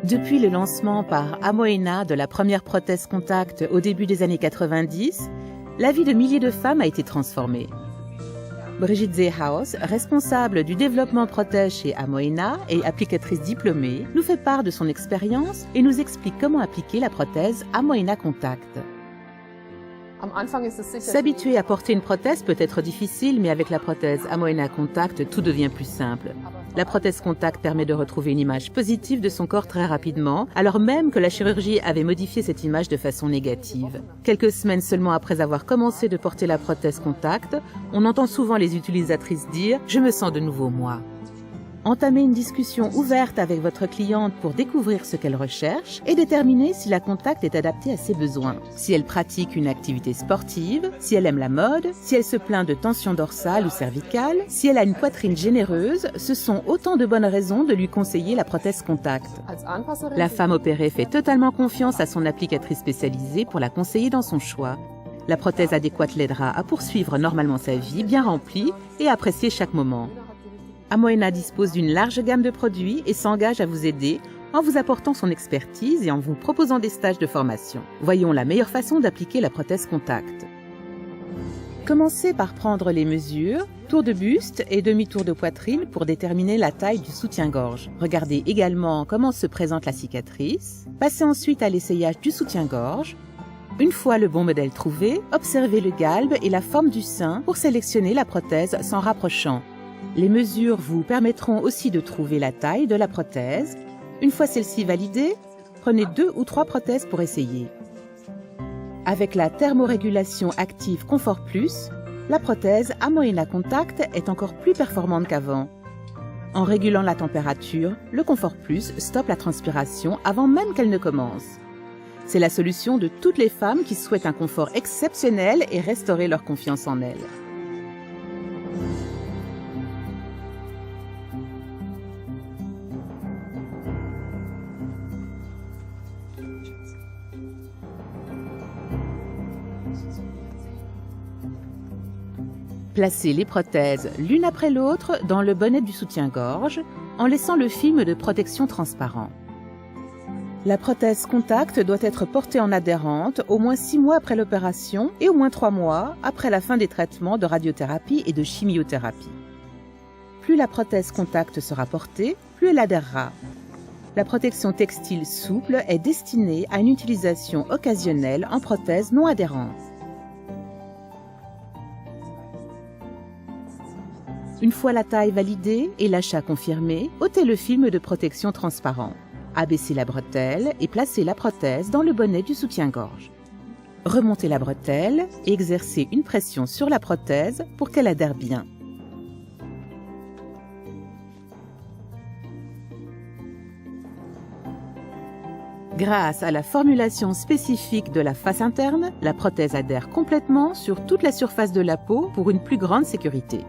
Depuis le lancement par Amoena de la première prothèse contact au début des années 90, la vie de milliers de femmes a été transformée. Brigitte Seehaus, responsable du développement prothèse chez Amoena et applicatrice diplômée, nous fait part de son expérience et nous explique comment appliquer la prothèse Amoena Contact. S'habituer à porter une prothèse peut être difficile, mais avec la prothèse Amoena Contact, tout devient plus simple. La prothèse Contact permet de retrouver une image positive de son corps très rapidement, alors même que la chirurgie avait modifié cette image de façon négative. Quelques semaines seulement après avoir commencé de porter la prothèse Contact, on entend souvent les utilisatrices dire « Je me sens de nouveau moi ». Entamez une discussion ouverte avec votre cliente pour découvrir ce qu'elle recherche et déterminer si la Contact est adaptée à ses besoins. Si elle pratique une activité sportive, si elle aime la mode, si elle se plaint de tension dorsale ou cervicale, si elle a une poitrine généreuse, ce sont autant de bonnes raisons de lui conseiller la prothèse Contact. La femme opérée fait totalement confiance à son applicatrice spécialisée pour la conseiller dans son choix. La prothèse adéquate l'aidera à poursuivre normalement sa vie bien remplie et à apprécier chaque moment. Amoena dispose d'une large gamme de produits et s'engage à vous aider en vous apportant son expertise et en vous proposant des stages de formation. Voyons la meilleure façon d'appliquer la prothèse Contact. Commencez par prendre les mesures, tour de buste et demi-tour de poitrine pour déterminer la taille du soutien-gorge. Regardez également comment se présente la cicatrice. Passez ensuite à l'essayage du soutien-gorge. Une fois le bon modèle trouvé, observez le galbe et la forme du sein pour sélectionner la prothèse s'en rapprochant. Les mesures vous permettront aussi de trouver la taille de la prothèse. Une fois celle-ci validée, prenez 2 ou 3 prothèses pour essayer. Avec la thermorégulation active Confort Plus, la prothèse Amoena Contact est encore plus performante qu'avant. En régulant la température, le Confort Plus stoppe la transpiration avant même qu'elle ne commence. C'est la solution de toutes les femmes qui souhaitent un confort exceptionnel et restaurer leur confiance en elles. Placez les prothèses l'une après l'autre dans le bonnet du soutien-gorge en laissant le film de protection transparent. La prothèse Contact doit être portée en adhérente au moins 6 mois après l'opération et au moins 3 mois après la fin des traitements de radiothérapie et de chimiothérapie. Plus la prothèse Contact sera portée, plus elle adhérera. La protection textile souple est destinée à une utilisation occasionnelle en prothèse non adhérente. Une fois la taille validée et l'achat confirmé, ôtez le film de protection transparent. Abaissez la bretelle et placez la prothèse dans le bonnet du soutien-gorge. Remontez la bretelle et exercez une pression sur la prothèse pour qu'elle adhère bien. Grâce à la formulation spécifique de la face interne, la prothèse adhère complètement sur toute la surface de la peau pour une plus grande sécurité.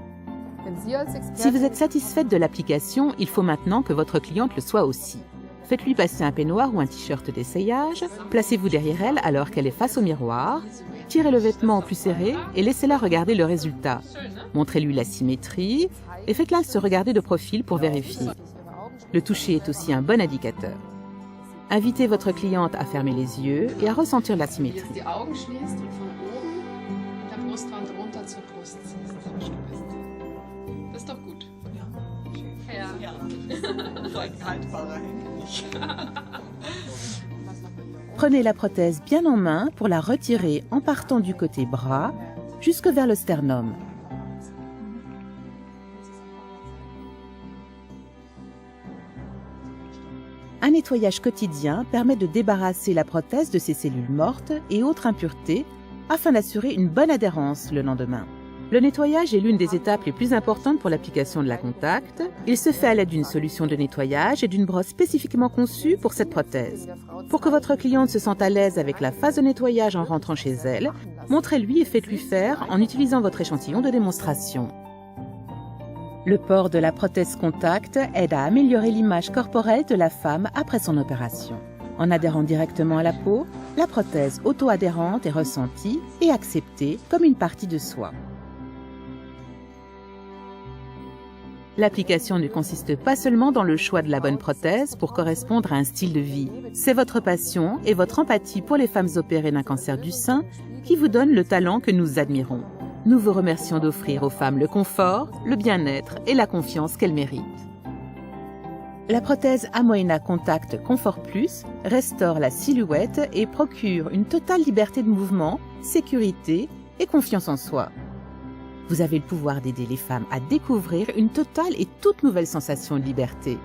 Si vous êtes satisfaite de l'application, il faut maintenant que votre cliente le soit aussi. Faites-lui passer un peignoir ou un t-shirt d'essayage, placez-vous derrière elle alors qu'elle est face au miroir, tirez le vêtement au plus serré et laissez-la regarder le résultat. Montrez-lui la symétrie et faites-la se regarder de profil pour vérifier. Le toucher est aussi un bon indicateur. Invitez votre cliente à fermer les yeux et à ressentir la symétrie. Prenez la prothèse bien en main pour la retirer en partant du côté bras jusque vers le sternum. Un nettoyage quotidien permet de débarrasser la prothèse de ses cellules mortes et autres impuretés afin d'assurer une bonne adhérence le lendemain. Le nettoyage est l'une des étapes les plus importantes pour l'application de la Contact. Il se fait à l'aide d'une solution de nettoyage et d'une brosse spécifiquement conçue pour cette prothèse. Pour que votre cliente se sente à l'aise avec la phase de nettoyage en rentrant chez elle, montrez-lui et faites-lui faire en utilisant votre échantillon de démonstration. Le port de la prothèse Contact aide à améliorer l'image corporelle de la femme après son opération. En adhérant directement à la peau, la prothèse auto-adhérente est ressentie et acceptée comme une partie de soi. L'application ne consiste pas seulement dans le choix de la bonne prothèse pour correspondre à un style de vie. C'est votre passion et votre empathie pour les femmes opérées d'un cancer du sein qui vous donnent le talent que nous admirons. Nous vous remercions d'offrir aux femmes le confort, le bien-être et la confiance qu'elles méritent. La prothèse Amoena Contact Comfort Plus restaure la silhouette et procure une totale liberté de mouvement, sécurité et confiance en soi. Vous avez le pouvoir d'aider les femmes à découvrir une totale et toute nouvelle sensation de liberté.